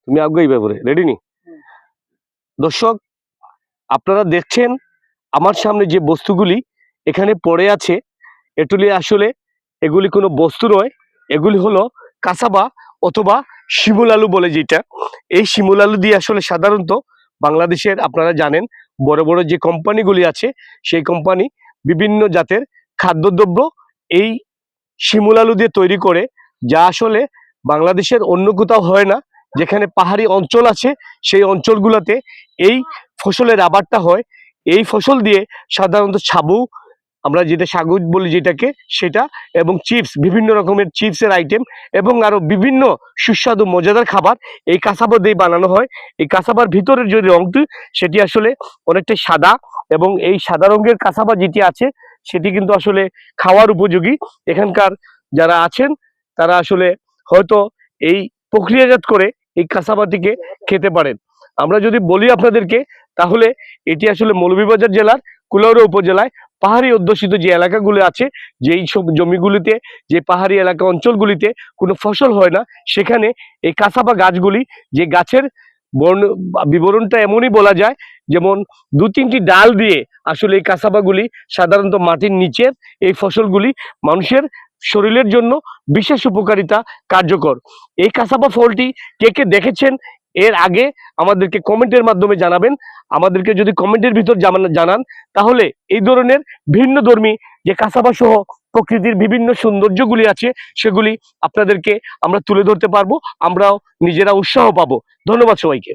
তুমি আগে ব্যাপারে রেডি নি? দর্শক, আপনারা দেখছেন আমার সামনে যে বস্তুগুলি এখানে পড়ে আছে, এগুলি আসলে এগুলি কোনো বস্তু নয়, এগুলি হলো কাসাবা অথবা শিমুল আলু বলে যেটা। এই শিমুল আলু দিয়ে আসলে সাধারণত বাংলাদেশের আপনারা জানেন বড় বড় যে কোম্পানিগুলি আছে সেই কোম্পানি বিভিন্ন জাতের খাদ্যদ্রব্য এই শিমুল আলু দিয়ে তৈরি করে, যা আসলে বাংলাদেশের অন্য কোথাও হয় না। যেখানে পাহাড়ি অঞ্চল আছে সেই অঞ্চলগুলোতে এই ফসলের আবাদটা হয়। এই ফসল দিয়ে সাধারণত সাবু, আমরা যেটা সাগু বলি যেটাকে, সেটা এবং চিপস, বিভিন্ন রকমের চিপসের আইটেম এবং আরো বিভিন্ন সুস্বাদু মজাদার খাবার এই কাসাবা দিয়ে বানানো হয়। এই কাসাবার ভিতরের যে রংটি সেটি আসলে অনেকটা সাদা, এবং এই সাদা রঙের কাসাবা যেটি আছে সেটি কিন্তু আসলে খাওয়ার উপযোগী। এখানকার যারা আছেন তারা আসলে হয়তো এই প্রক্রিয়াজাত করে এই কাসাবাটিকে খেতে পারেন। আমরা যদি বলি আপনাদেরকে, তাহলে এটি আসলে মৌলভীবাজার জেলার কুলাউড়া উপজেলায় পাহাড়ি অধ্যুষিত যে এলাকাগুলো আছে, যেই সব জমিগুলিতে, যে পাহাড়ি এলাকা অঞ্চলগুলিতে কোনো ফসল হয় না, সেখানে এই কাসাবা গাছগুলি, যে গাছের বিবরণটা এমনই বলা যায় যেমন 2-3টি ডাল দিয়ে আসলে এই কাসাবাগুলি সাধারণত মাটির নিচের এই ফসলগুলি মানুষের শরীরের জন্য বিশেষ উপকারিতা কার্যকর। এই কাসাবা ফলটি কে কে দেখেছেন এর আগে আমাদেরকে কমেন্টের মাধ্যমে জানাবেন। আমাদেরকে যদি কমেন্টের ভিতর জানান, তাহলে এই ধরনের ভিন্ন ধর্মী যে কাসাবা সহ প্রকৃতির বিভিন্ন সৌন্দর্যগুলি আছে সেগুলি আপনাদেরকে আমরা তুলে ধরতে পারবো, আমরাও নিজেরা উৎসাহ পাবো। ধন্যবাদ সবাইকে।